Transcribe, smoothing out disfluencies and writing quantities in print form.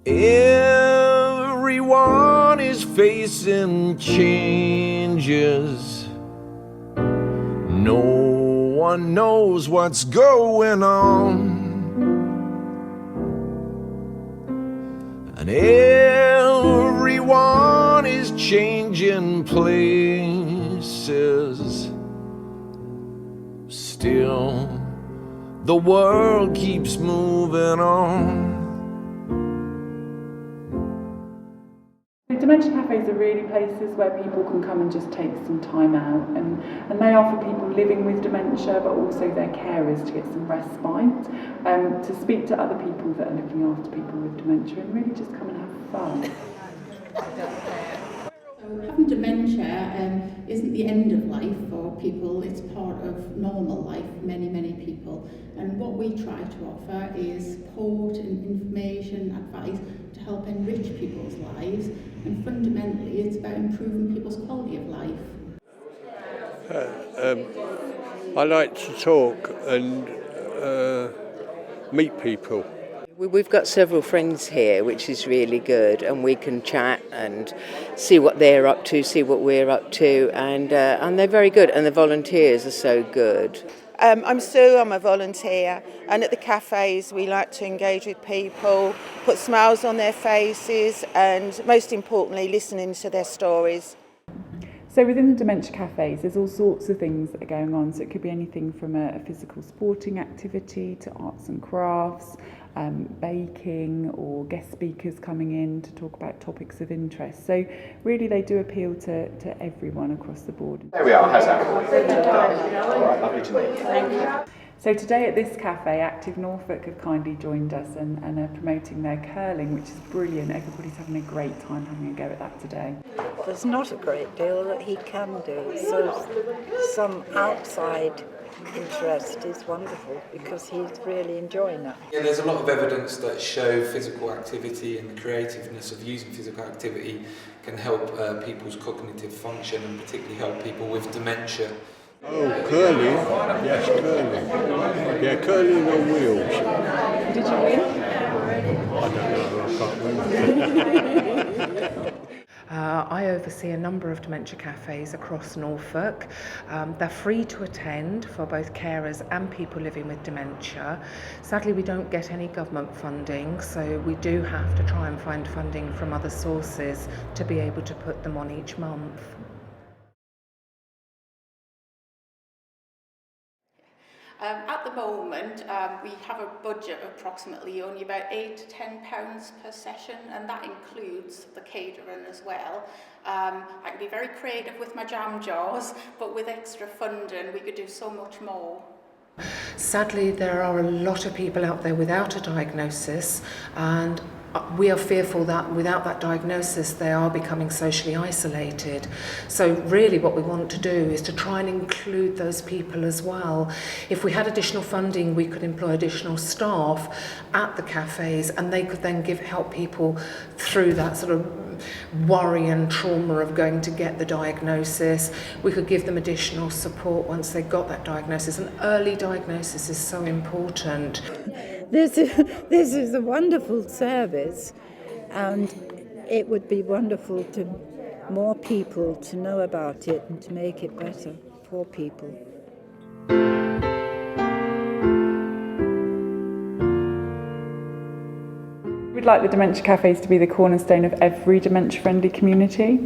Everyone is facing changes. No one knows what's going on. And everyone is changing places. Still, the world keeps moving on. Dementia cafes are really places where people can come and just take some time out, and they are for people living with dementia, but also their carers to get some respite, to speak to other people that are looking after people with dementia and really just come and have fun. Having dementia isn't the end of life for people, it's part of normal life for many, many people. And what we try to offer is support and information, advice to help enrich people's lives. And fundamentally, it's about improving people's quality of life. I like to talk and meet people. We've got several friends here, which is really good, and we can chat and see what they're up to, see what we're up to, and they're very good, and the volunteers are so good. I'm Sue, I'm a volunteer, and at the cafes we like to engage with people, put smiles on their faces, and most importantly listening to their stories. So within the dementia cafes, there's all sorts of things that are going on. So it could be anything from a physical sporting activity to arts and crafts, baking, or guest speakers coming in to talk about topics of interest. So really they do appeal to everyone across the board. There we are, how's that? All right, lovely to meet you. Thank you. So today at this cafe, Active Norfolk have kindly joined us and are promoting their curling, which is brilliant. Everybody's having a great time having a go at that today. There's not a great deal that he can do, so some outside interest is wonderful because he's really enjoying it. Yeah, there's a lot of evidence that show physical activity and the creativeness of using physical activity can help people's cognitive function and particularly help people with dementia. Oh, curling? Yes, curling. Yeah, curling on wheels. Did you win? I don't know, I can't remember. I oversee a number of dementia cafes across Norfolk. They're free to attend for both carers and people living with dementia. Sadly, we don't get any government funding, so we do have to try and find funding from other sources to be able to put them on each month. At the moment, we have a budget of approximately only about £8 to £10 per session, and that includes the catering as well. I can be very creative with my jam jars, but with extra funding, we could do so much more. Sadly, there are a lot of people out there without a diagnosis, and we are fearful that without that diagnosis they are becoming socially isolated. So really what we want to do is to try and include those people as well. If we had additional funding, we could employ additional staff at the cafes, and they could then help people through that sort of worry and trauma of going to get the diagnosis. We could give them additional support once they got that diagnosis, and early diagnosis is so important. This is a wonderful service, and it would be wonderful to more people to know about it and to make it better for people. We'd like the dementia cafes to be the cornerstone of every dementia-friendly community.